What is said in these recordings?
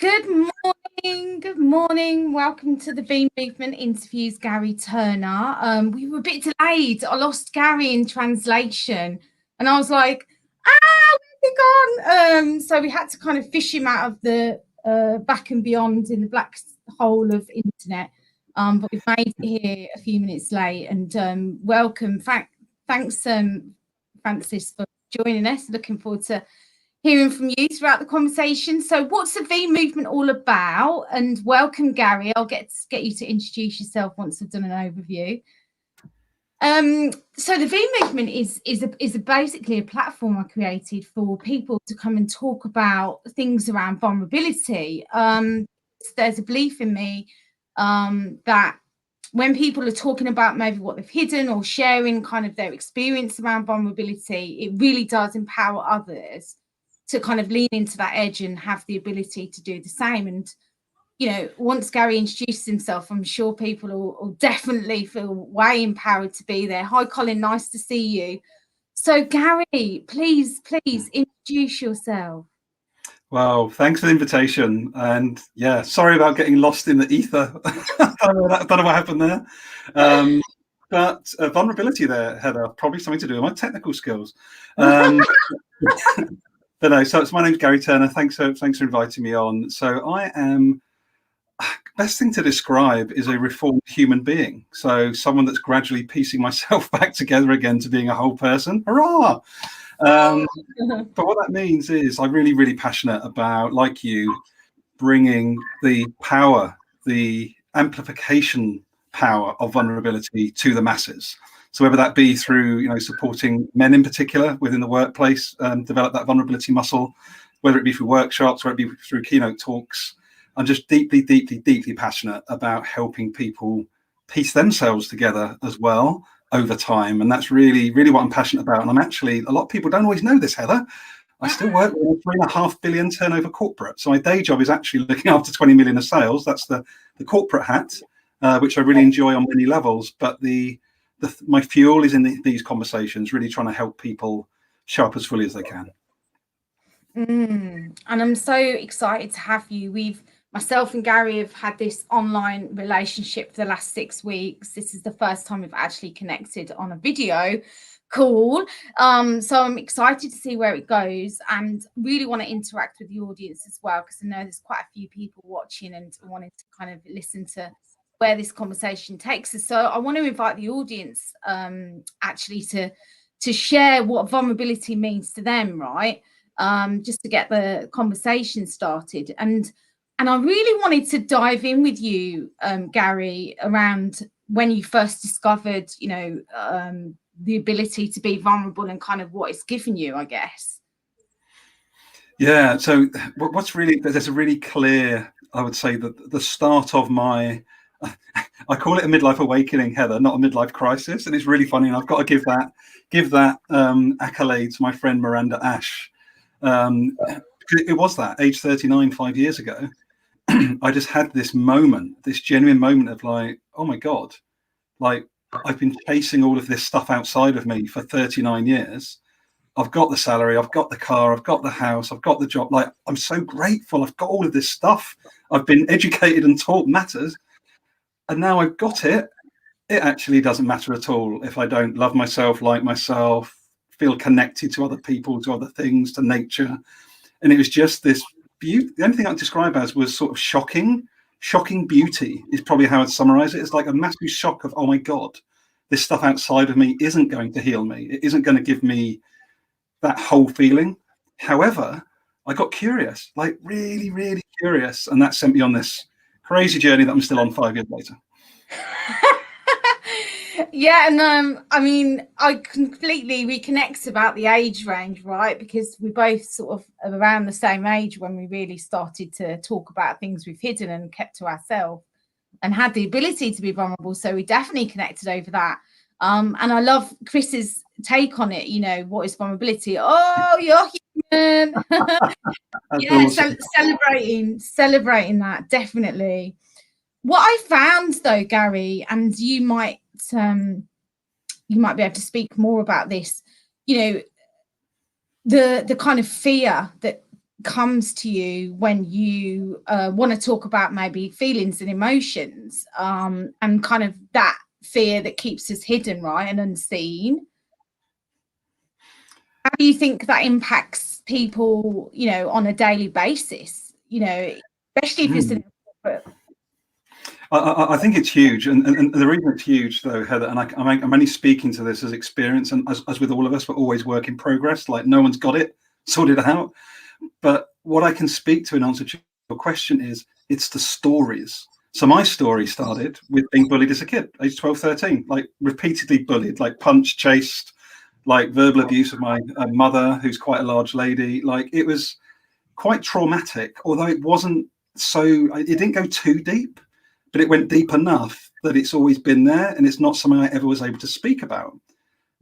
Good morning. Good morning. Welcome to the VMovement interviews, Garry Turner. We were a bit delayed. I lost Garry in translation, and I was like, where's he gone? So we had to kind of fish him out of the back and beyond in the black hole of internet. But we've made it here a few minutes late, and welcome. Thanks, Francis, for joining us. Looking forward to hearing from you throughout the conversation. So what's the VMovement all about? And welcome, Garry. I'll get you to introduce yourself once I've done an overview. So the VMovement is basically a platform I created for people to come and talk about things around vulnerability. There's a belief in me that when people are talking about maybe what they've hidden or sharing kind of their experience around vulnerability, it really does empower others to kind of lean into that edge and have the ability to do the same. And, you know, once Garry introduces himself, I'm sure people will definitely feel way empowered to be there. Hi, Colin, nice to see you. So, Garry, please introduce yourself. Well, thanks for the invitation. And yeah, sorry about getting lost in the ether. I don't know what happened there. But vulnerability there, Heather, probably something to do with my technical skills. But no, so my name's Garry Turner. Thanks for inviting me on. So I am, best thing to describe is a reformed human being. So someone that's gradually piecing myself back together again to being a whole person. Hurrah! But what that means is I'm really, really passionate about, like you, bringing the power, the amplification power of vulnerability to the masses. So whether that be through, you know, supporting men in particular within the workplace, develop that vulnerability muscle, whether it be through workshops, whether it be through keynote talks, I'm just deeply, deeply, deeply passionate about helping people piece themselves together as well over time. And that's really, really what I'm passionate about. And I'm actually, a lot of people don't always know this, Heather. I still work with a $3.5 billion turnover corporate. So my day job is actually looking after 20 million of sales. That's the corporate hat, which I really enjoy on many levels. But my fuel is in these conversations, really trying to help people show up as fully as they can. And I'm so excited to have you. Myself and Garry have had this online relationship for the last 6 weeks. This is the first time we've actually connected on a video call. So I'm excited to see where it goes and really want to interact with the audience as well, because I know there's quite a few people watching and wanting to kind of listen to where this conversation takes us. So I want to invite the audience actually to share what vulnerability means to them, right? Just to get the conversation started. And I really wanted to dive in with you, Garry, around when you first discovered, you know, the ability to be vulnerable and kind of what it's given you, I guess. Yeah. So there's a really clear, I would say, that the start of my, I call it a midlife awakening, Heather, not a midlife crisis. And it's really funny. And I've got to give that accolade to my friend Miranda Ash. It was that age 39, 5 years ago. I just had this moment, this genuine moment of like, oh my God, like I've been chasing all of this stuff outside of me for 39 years. I've got the salary, I've got the car, I've got the house, I've got the job. Like, I'm so grateful. I've got all of this stuff. I've been educated and taught matters. And now I've got it. It actually doesn't matter at all if I don't love myself, like myself, feel connected to other people, to other things, to nature. And it was just this beauty. The only thing I could describe as was sort of shocking beauty is probably how I'd summarize it. It's like a massive shock of, oh my God, this stuff outside of me isn't going to heal me. It isn't going to give me that whole feeling. However, I got curious, like really, really curious. And that sent me on this crazy journey that I'm still on 5 years later. Yeah, and I mean, I completely reconnect about the age range, right? Because we both sort of around the same age when we really started to talk about things we've hidden and kept to ourselves and had the ability to be vulnerable. So we definitely connected over that. And I love Chris's take on it. You know, what is vulnerability? Oh, you're human. Yeah, awesome. Celebrating that, definitely. What I found though, Garry, and you might be able to speak more about this, you know, the kind of fear that comes to you when you want to talk about maybe feelings and emotions, and kind of that fear that keeps us hidden, right, and unseen. How do you think that impacts people, you know, on a daily basis, you know, especially if you're still in corporate? I think it's huge, and the reason it's huge, though, Heather, and I'm only speaking to this as experience, and as with all of us, we're always work in progress. Like, no one's got it sorted out. But what I can speak to in answer to your question is, it's the stories. So my story started with being bullied as a kid, age 12, 13, like repeatedly bullied, like punched, chased, like verbal abuse of my mother, who's quite a large lady. Like, it was quite traumatic, although it wasn't it didn't go too deep, but it went deep enough that it's always been there, and it's not something I ever was able to speak about.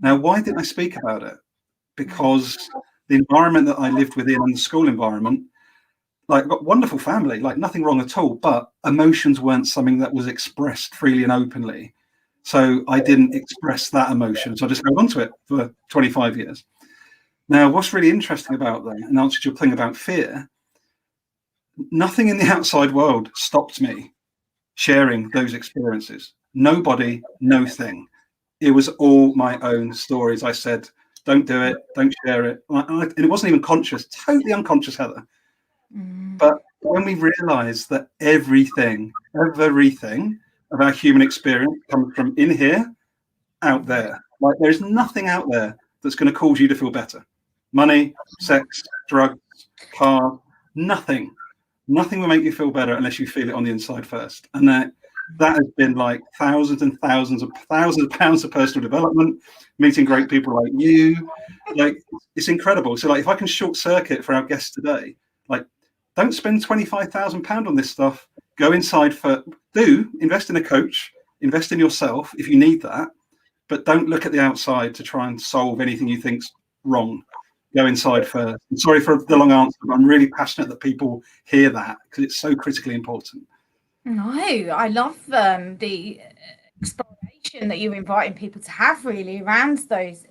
Now, why didn't I speak about it? Because the environment that I lived within, and the school environment, like, I've got a wonderful family, like nothing wrong at all, but emotions weren't something that was expressed freely and openly. So I didn't express that emotion. So I just held on to it for 25 years. Now, what's really interesting about that, in answer to your thing about fear, nothing in the outside world stopped me sharing those experiences. Nobody, no thing. It was all my own stories. I said, don't do it, don't share it. And it wasn't even conscious, totally unconscious, Heather. But when we realize that everything of our human experience comes from in here, out there, like there's nothing out there that's going to cause you to feel better. Money, sex, drugs, car, nothing will make you feel better unless you feel it on the inside first. And that has been like thousands and thousands of pounds of personal development, meeting great people like you. Like, it's incredible. So, like, if I can short circuit for our guests today, like, don't spend £25,000 on this stuff. Go inside invest in a coach, invest in yourself if you need that, but don't look at the outside to try and solve anything you think's wrong. Go inside first. I'm sorry for the long answer, but I'm really passionate that people hear that, because it's so critically important. No, I love the exploration that you're inviting people to have, really, around those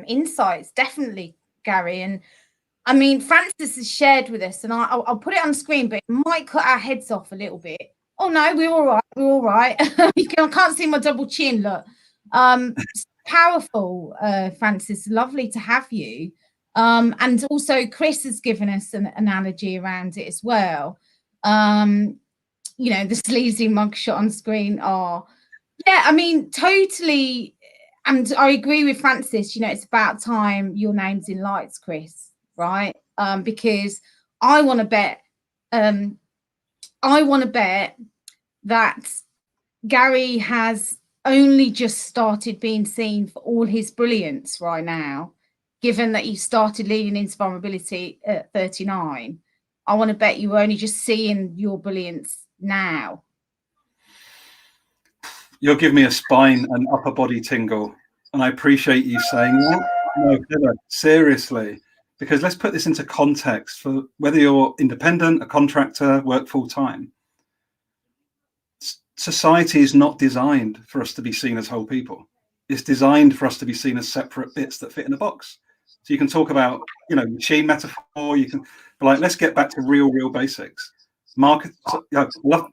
insights. Definitely, Garry. And I mean, Francis has shared with us, and I'll put it on screen, but it might cut our heads off a little bit. Oh no, we're all right. We're all right. I can't see my double chin. Look, powerful, Francis. Lovely to have you. And also, Chris has given us an analogy around it as well. You know, the sleazy mugshot on screen are, yeah, I mean, totally. And I agree with Francis. You know, it's about time your name's in lights, Chris. Right? Because I want to bet that Garry has only just started being seen for all his brilliance right now, given that he started leading into vulnerability at 39. I want to bet you were only just seeing your brilliance now. You'll give me a spine and upper body tingle, and I appreciate you saying that. No, Heather, seriously. Because let's put this into context for whether you're independent, a contractor, work full time. Society is not designed for us to be seen as whole people. It's designed for us to be seen as separate bits that fit in a box. So you can talk about, you know, machine metaphor. But like, let's get back to real basics. I love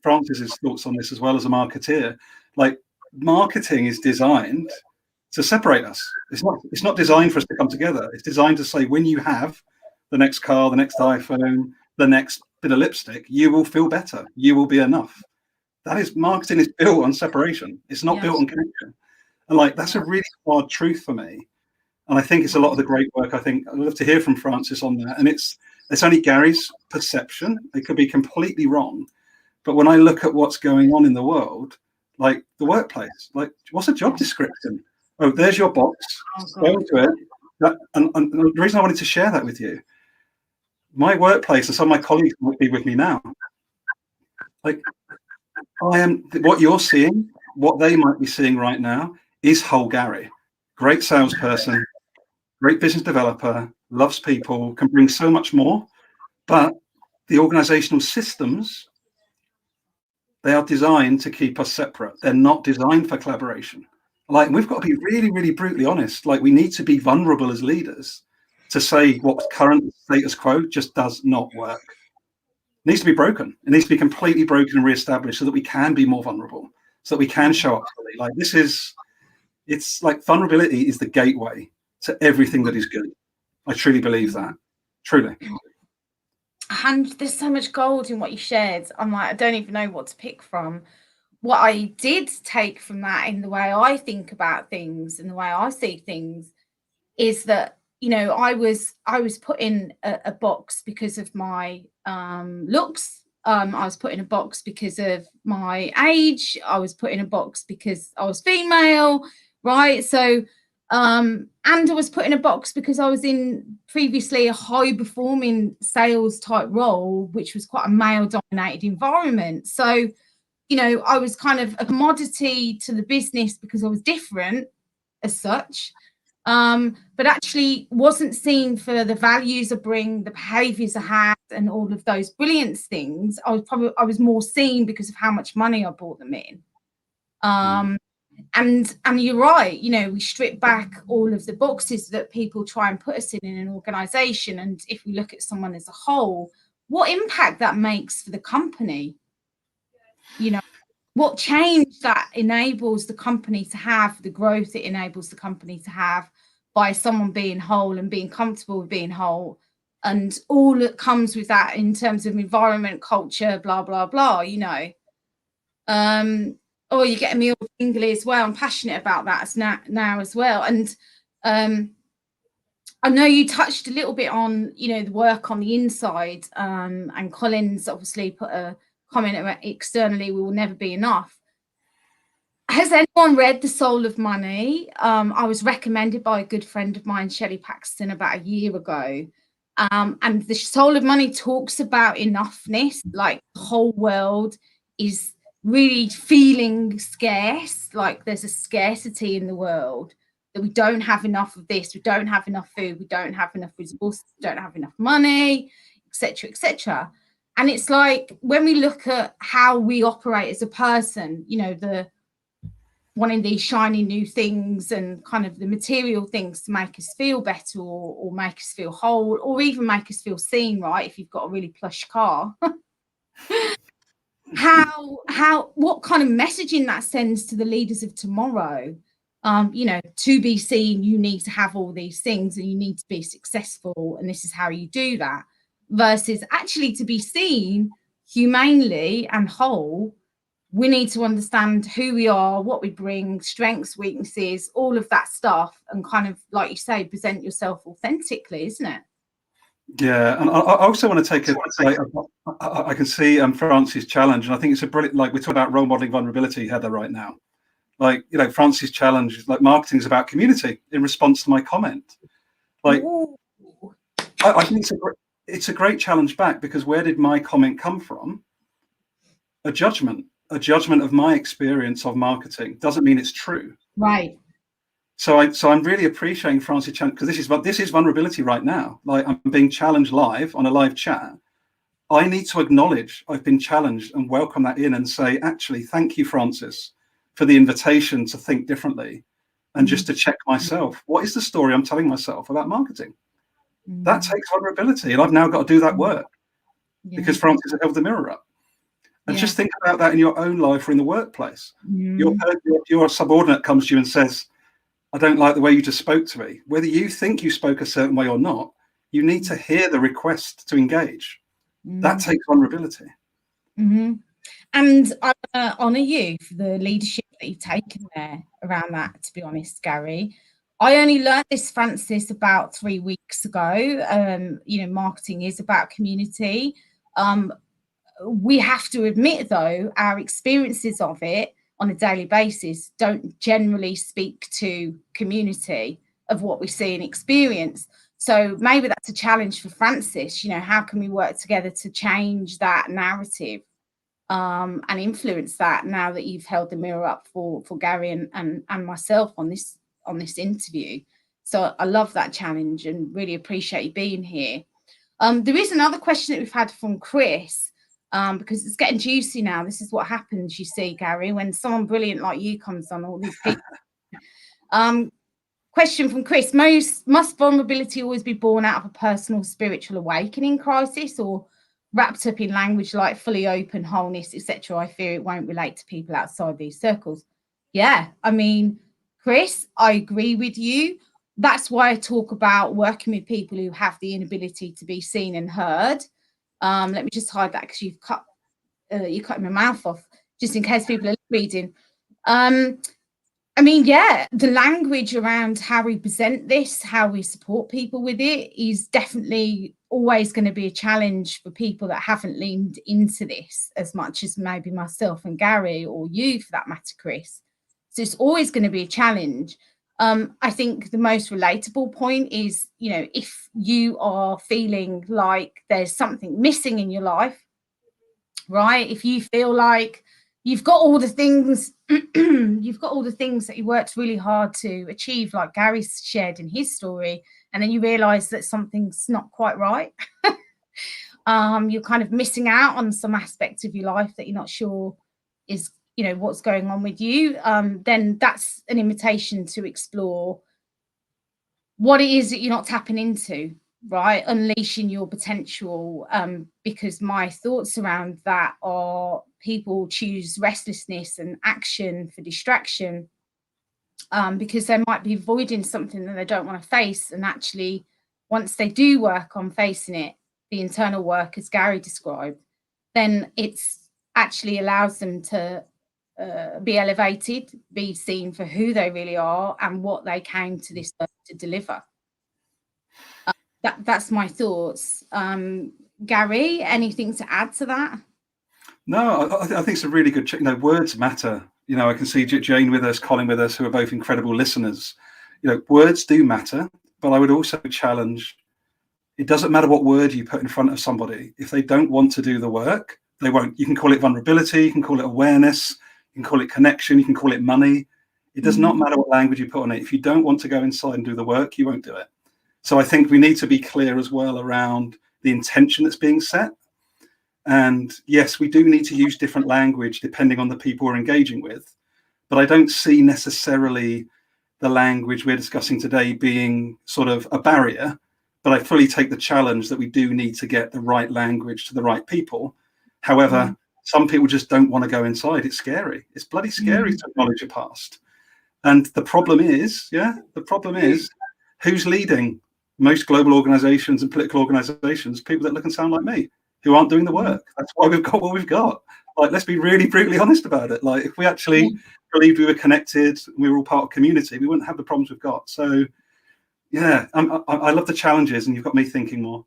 Francis's thoughts on this as well as a marketeer. Like, marketing is designed to separate us. It's not designed for us to come together. It's designed to say, when you have the next car, the next iPhone, the next bit of lipstick, you will feel better. You will be enough. That is, marketing is built on separation. It's not built on connection. And like, that's a really hard truth for me. And I think it's a lot of the great work. I think I'd love to hear from Francis on that. And it's only Garry's perception. It could be completely wrong. But when I look at what's going on in the world, like the workplace, like, what's a job description? Oh, there's your box. Go into it. And the reason I wanted to share that with you, my workplace, and some of my colleagues might be with me now. Like, what you're seeing, what they might be seeing right now, is whole Garry. Great salesperson, great business developer, loves people, can bring so much more. But the organizational systems, they are designed to keep us separate. They're not designed for collaboration. Like, we've got to be really, really brutally honest. Like, we need to be vulnerable as leaders, to say what's current status quo just does not work. It needs to be broken. It needs to be completely broken and reestablished so that we can be more vulnerable, so that we can show up fully. Like it's like vulnerability is the gateway to everything that is good. I truly believe that. Truly. And there's so much gold in what you shared. I'm like, I don't even know what to pick from. What I did take from that in the way I think about things and the way I see things is that, I was put in a box because of my looks. I was put in a box because of my age. I was put in a box because I was female, right? So, and I was put in a box because I was in previously a high performing sales type role, which was quite a male dominated environment. So, I was kind of a commodity to the business because I was different as such. But actually wasn't seen for the values I bring, the behaviors I had, and all of those brilliant things. I was more seen because of how much money I brought them in. And you're right, we strip back all of the boxes that people try and put us in an organization. And if we look at someone as a whole, what impact that makes for the company, what change that enables the company to have, the growth it enables the company to have by someone being whole and being comfortable with being whole, and all that comes with that in terms of environment, culture, blah, blah, blah, Oh, you're getting me all tingly as well. I'm passionate about that now as well. And I know you touched a little bit on, the work on the inside, and Colin's obviously put a comment externally, we will never be enough. Has anyone read The Soul of Money? I was recommended by a good friend of mine, Shelley Paxton, about a year ago. And The Soul of Money talks about enoughness, like the whole world is really feeling scarce, like there's a scarcity in the world, that we don't have enough of this, we don't have enough food, we don't have enough resources, we don't have enough money, etc., etc. And it's like, when we look at how we operate as a person, the wanting these shiny new things and kind of the material things to make us feel better, or make us feel whole, or even make us feel seen, right? If you've got a really plush car. What kind of messaging that sends to the leaders of tomorrow, to be seen, you need to have all these things and you need to be successful, and this is how you do that, versus actually to be seen humanely and whole, we need to understand who we are, what we bring, strengths, weaknesses, all of that stuff, and kind of, like you say, present yourself authentically, isn't it? Yeah, and I also want to take I can see France's challenge, and I think it's a brilliant, like, we're talking about role modeling vulnerability, Heather, right now. Like, France's challenge is like, marketing is about community, in response to my comment. Like, I think it's a great challenge back, because where did my comment come from? A judgment of my experience of marketing. Doesn't mean it's true. Right. So I'm really appreciating Francis' challenge, because this is vulnerability right now. Like, I'm being challenged live on a live chat. I need to acknowledge I've been challenged and welcome that in, and say, actually, thank you, Francis, for the invitation to think differently, and just to check myself. What is the story I'm telling myself about marketing? That takes vulnerability, and I've now got to do that work, because Francis has held the mirror up. And just think about that in your own life or in the workplace. Your subordinate comes to you and says, I don't like the way you just spoke to me. Whether you think you spoke a certain way or not, you need to hear the request to engage. That takes vulnerability. And I honour you for the leadership that you've taken there around that, to be honest, Garry. I only learned this, Francis, about 3 weeks ago. Marketing is about community. We have to admit, though, our experiences of it on a daily basis don't generally speak to community of what we see and experience. So maybe that's a challenge for Francis. How can we work together to change that narrative, and influence that, now that you've held the mirror up for Garry and myself on this interview? So I love that challenge and really appreciate you being here. There is another question that we've had from Chris, because it's getting juicy now. This is what happens, you see, Garry, when someone brilliant like you comes on, all these people. Question from Chris: must vulnerability always be born out of a personal spiritual awakening crisis, or wrapped up in language like fully open, wholeness, etc.? I fear it won't relate to people outside these circles. Yeah, I mean, Chris, I agree with you. That's why I talk about working with people who have the inability to be seen and heard. Let me just hide that because you're cutting my mouth off, just in case people are reading. I mean, yeah, the language around how we present this, how we support people with it, is definitely always going to be a challenge for people that haven't leaned into this as much as maybe myself and Garry, or you for that matter, Chris. So it's always going to be a challenge. I think the most relatable point is, you know, if you are feeling like there's something missing in your life, right? If you feel like you've got all the things, you've got all the things that you worked really hard to achieve, like Garry shared in his story, and then you realize that something's not quite right. You're kind of missing out on some aspect of your life that you're not sure is, you know, what's going on with you. Then that's an invitation to explore what it is that you're not tapping into, right? Unleashing your potential, because my thoughts around that are people choose restlessness and action for distraction, because they might be avoiding something that they don't want to face. And actually, once they do work on facing it, the internal work, as Garry described, then it's actually allows them to be elevated, be seen for who they really are and what they came to this earth to deliver. That's my thoughts. Garry, anything to add to that? No, I think it's a really good, you know, words matter. You know, I can see Jane with us, Colin with us, who are both incredible listeners. You know, words do matter, but I would also challenge, it doesn't matter what word you put in front of somebody. If they don't want to do the work, they won't. You can call it vulnerability, you can call it awareness, you can call it connection, you can call it money. It does not matter what language you put on it. If you don't want to go inside and do the work, you won't do it. So I think we need to be clear as well around the intention that's being set. And yes, we do need to use different language depending on the people we're engaging with. But I don't see necessarily the language we're discussing today being sort of a barrier. But I fully take the challenge that we do need to get the right language to the right people. However, some people just don't want to go inside. It's scary. It's bloody scary to acknowledge your past. And the problem is, who's leading most global organizations and political organizations? People that look and sound like me, who aren't doing the work. That's why we've got what we've got. Like, let's be really brutally honest about it. Like, if we actually believed we were connected, we were all part of community, we wouldn't have the problems we've got. So yeah, I love the challenges, and you've got me thinking more.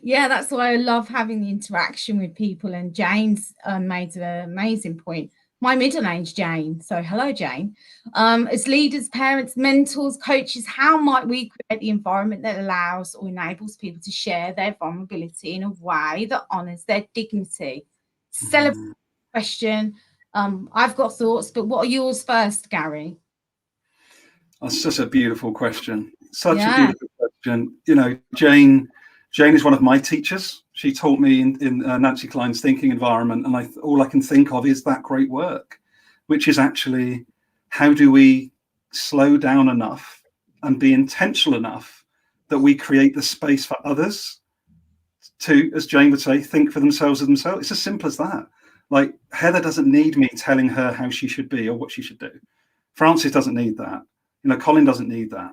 Yeah, that's why I love having the interaction with people. And Jane's made an amazing point. My middle name's Jane, so hello, Jane. As leaders, parents, mentors, coaches, how might we create the environment that allows or enables people to share their vulnerability in a way that honours their dignity? Celebrate question. I've got thoughts, but what are yours first, Garry? That's such a beautiful question. Such a beautiful question. You know, Jane is one of my teachers. She taught me in Nancy Klein's thinking environment, and all I can think of is that great work, which is actually, how do we slow down enough and be intentional enough that we create the space for others to, as Jane would say, think for themselves as themselves. It's as simple as that. Like, Heather doesn't need me telling her how she should be or what she should do. Francis doesn't need that. You know, Colin doesn't need that.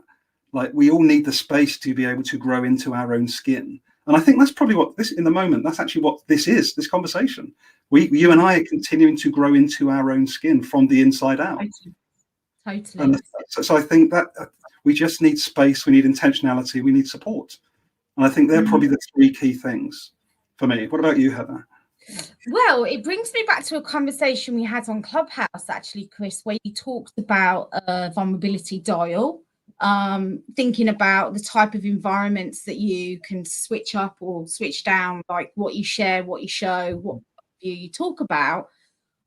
Like, we all need the space to be able to grow into our own skin. And I think that's probably what this, in the moment, that's actually what this is, this conversation. You and I are continuing to grow into our own skin from the inside out. Totally. And so I think that we just need space, we need intentionality, we need support. And I think they're probably the three key things for me. What about you, Heather? Well, it brings me back to a conversation we had on Clubhouse, actually, Chris, where you talked about a vulnerability dial, thinking about the type of environments that you can switch up or switch down, like what you share, what you show, what you talk about.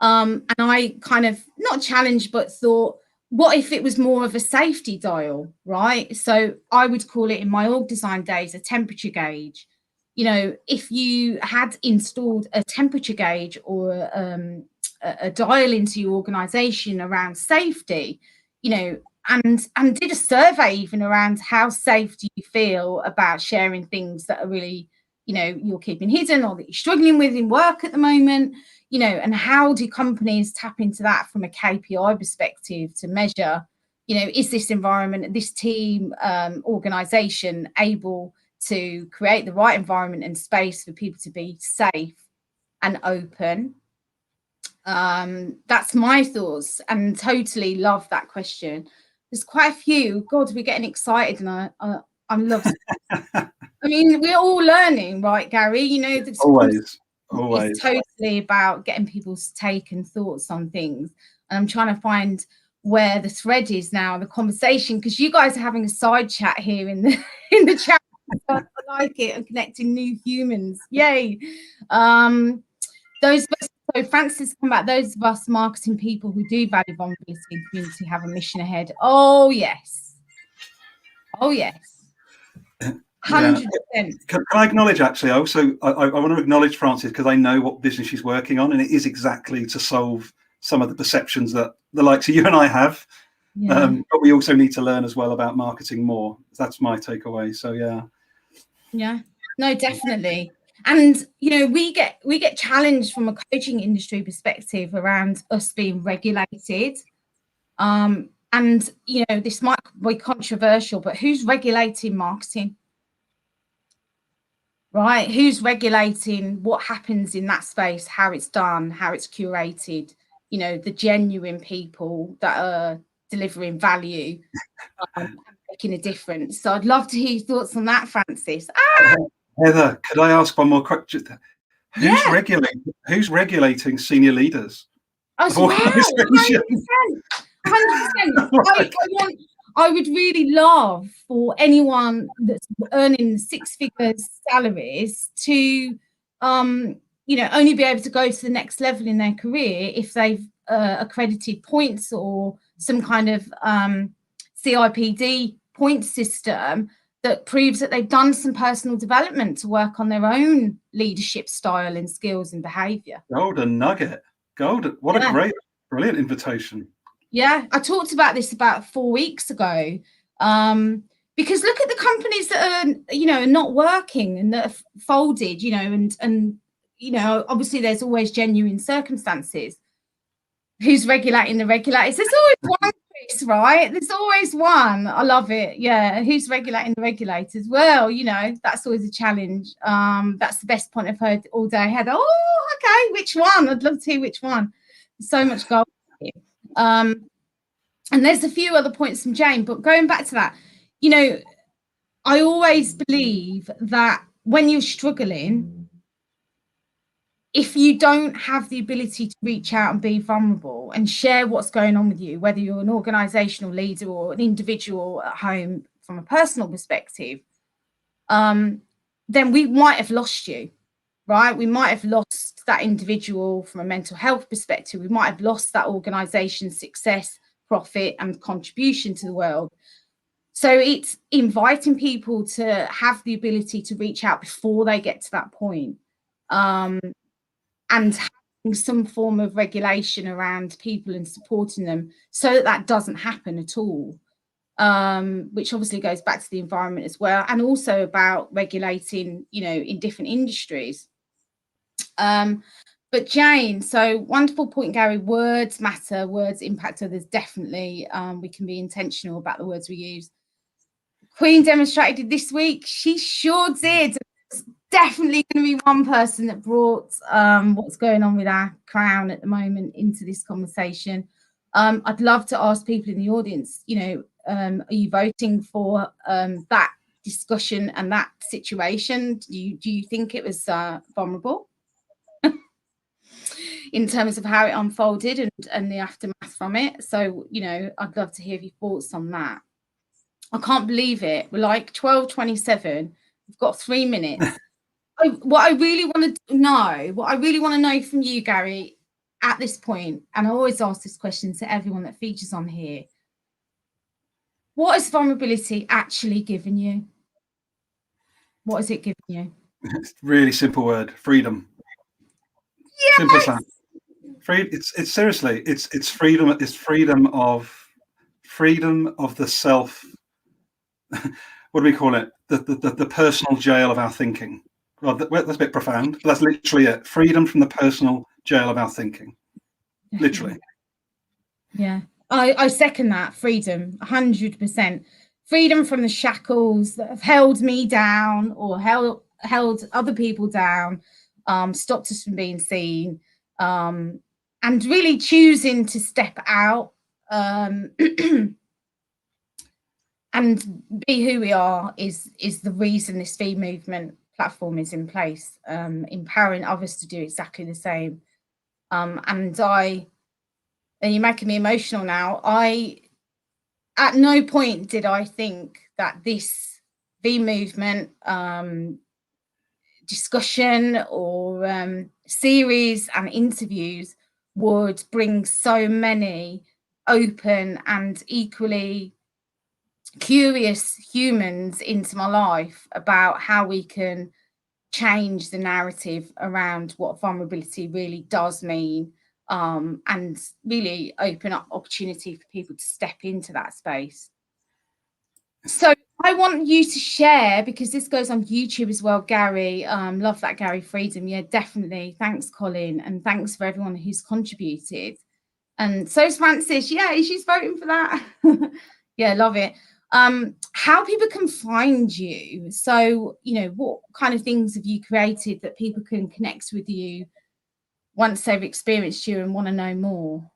And I kind of not challenged, but thought, what if it was more of a safety dial, right? So I would call it, in my org design days, a temperature gauge. You know, if you had installed a temperature gauge or a dial into your organization around safety, you know, and did a survey even around how safe do you feel about sharing things that are really, you know, you're keeping hidden or that you're struggling with in work at the moment, you know, and how do companies tap into that from a KPI perspective to measure, you know, is this environment, this team, organization able to create the right environment and space for people to be safe and open? That's my thoughts, and totally love that question. There's quite a few. God, we're getting excited, and I'm loving. I mean, we're all learning, right, Garry? You know, always. It's totally about getting people's take and thoughts on things, and I'm trying to find where the thread is now, the conversation, because you guys are having a side chat here in the chat. I like it, and connecting new humans. Yay! So Francis, come back. Those of us marketing people who do value vulnerability and community have a mission ahead. Oh yes. Oh yes. 100%. Can I acknowledge, actually, I want to acknowledge Francis, because I know what business she's working on, and it is exactly to solve some of the perceptions that the likes of you and I have. Yeah. But we also need to learn as well about marketing more. That's my takeaway. So yeah, no, definitely. And you know, we get challenged from a coaching industry perspective around us being regulated. And you know, this might be controversial, but who's regulating marketing? Right? Who's regulating what happens in that space, how it's done, how it's curated, you know, the genuine people that are delivering value and making a difference. So I'd love to hear your thoughts on that, Francis. Heather, could I ask one more question? Who's regulating senior leaders? As well, 100%. 100%. I would really love for anyone that's earning six-figure salaries to, you know, only be able to go to the next level in their career if they've accredited points or some kind of CIPD point system that proves that they've done some personal development to work on their own leadership style and skills and behaviour. Golden nugget. Golden. What a great, brilliant invitation. Yeah, I talked about this about 4 weeks ago, because look at the companies that are, you know, not working and that have folded, you know, and you know, obviously there's always genuine circumstances. Who's regulating the regulators? There's always one, Chris, right? There's always one. I love it. Yeah, who's regulating the regulators? Well, you know, that's always a challenge. That's the best point I've heard all day. Heather, oh, okay, which one? I'd love to hear which one. There's so much gold here. And there's a few other points from Jane, but going back to that, you know, I always believe that when you're struggling, if you don't have the ability to reach out and be vulnerable and share what's going on with you, whether you're an organizational leader or an individual at home from a personal perspective, then we might have lost you, right? We might have lost that individual from a mental health perspective. We might have lost that organization's success, profit and contribution to the world. So it's inviting people to have the ability to reach out before they get to that point, and having some form of regulation around people and supporting them so that that doesn't happen at all, which obviously goes back to the environment as well, and also about regulating, you know, in different industries. But Jane, so wonderful point, Garry. Words matter, words impact others. Definitely, we can be intentional about the words we use. Queen demonstrated this week. She sure did. It's definitely going to be one person that brought what's going on with our crown at the moment into this conversation. I'd love to ask people in the audience, you know, are you voting for that discussion and that situation? Do you think it was vulnerable in terms of how it unfolded and the aftermath from it? So, you know, I'd love to hear your thoughts on that. I can't believe it. We're like 12:27. We've got 3 minutes. What I really want to know from you, Garry, at this point, and I always ask this question to everyone that features on here, what has vulnerability actually given you? What has it given you? It's a really simple word: freedom. Yes! Simple as that. It's seriously, it's freedom. It's freedom freedom of the self. What do we call it? The personal jail of our thinking. Well, that's a bit profound, but that's literally it. Freedom from the personal jail of our thinking. Literally. Yeah, I second that. Freedom, 100%. Freedom from the shackles that have held me down or held other people down, stopped us from being seen, and really choosing to step out and be who we are is the reason this VMovement platform is in place, empowering others to do exactly the same. And you're making me emotional now. At no point did I think that this VMovement discussion or series and interviews would bring so many open and equally curious humans into my life about how we can change the narrative around what vulnerability really does mean, and really open up opportunity for people to step into that space. So I want you to share, because this goes on YouTube as well, Garry. Love that, Garry. Freedom. Yeah, definitely. Thanks, Colin. And thanks for everyone who's contributed. And so's Francis. Yeah, she's voting for that. Yeah, love it. How people can find you. So, what kind of things have you created that people can connect with you once they've experienced you and want to know more?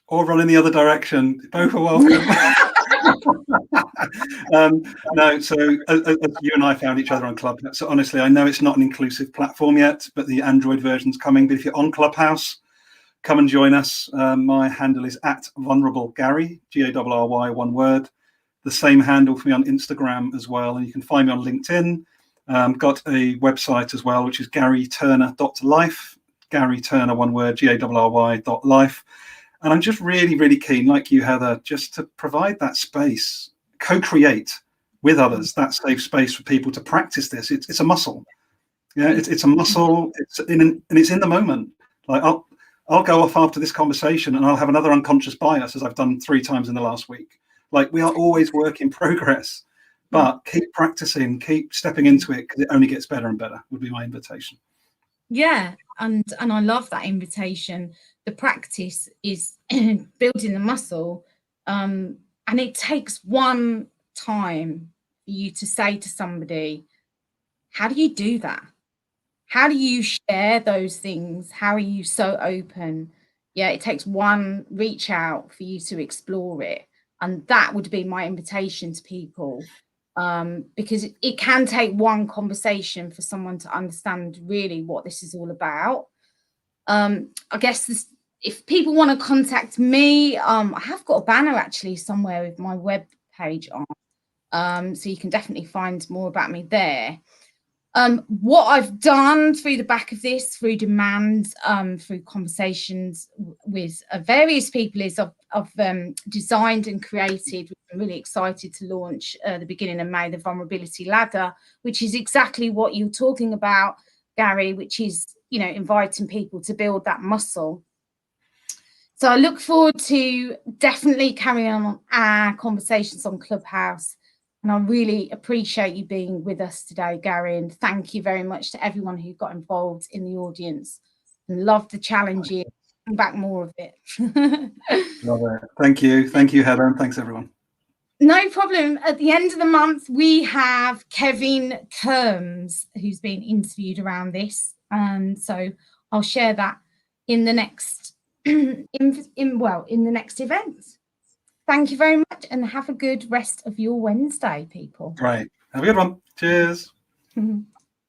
Or run in the other direction. Both are welcome. No, so as you and I found each other on Clubhouse. So honestly, I know it's not an inclusive platform yet, but the Android version's coming. But if you're on Clubhouse, come and join us. My handle is @vulnerablegarry, Garry, one word. The same handle for me on Instagram as well, and you can find me on LinkedIn. Got a website as well, which is garryturner.life. Garry Turner, one word, Garry.life. And I'm just really, really keen, like you, Heather, just to provide that space, co-create with others, that safe space for people to practice this. It's a muscle. Yeah, it's a muscle. It's in the moment. Like I'll go off after this conversation and I'll have another unconscious bias, as I've done 3 times in the last week. Like, we are always work in progress, but keep practicing, keep stepping into it, because it only gets better and better, would be my invitation. Yeah, and I love that invitation. The practice is building the muscle, and it takes one time for you to say to somebody, how do you do that? How do you share those things? How are you so open? Yeah, it takes one reach out for you to explore it. And that would be my invitation to people, because it can take one conversation for someone to understand really what this is all about. I guess if people want to contact me, I have got a banner actually somewhere with my web page on, so you can definitely find more about me there. What I've done through the back of this, through demand, through conversations with various people, is I've designed and created, which I'm really excited to launch the beginning of May, the Vulnerability Ladder, which is exactly what you're talking about, Garry, which is, inviting people to build that muscle. So I look forward to definitely carrying on our conversations on Clubhouse. And I really appreciate you being with us today, Garry. And thank you very much to everyone who got involved in the audience and loved the challenges. Bring back more of it. Love it. Thank you. Thank you, Heather. And thanks, everyone. No problem. At the end of the month, we have Kevin Kerms, who's been interviewed around this. And so I'll share that in the next in the next event. Thank you very much, and have a good rest of your Wednesday, people. Right. Have a good one. Cheers.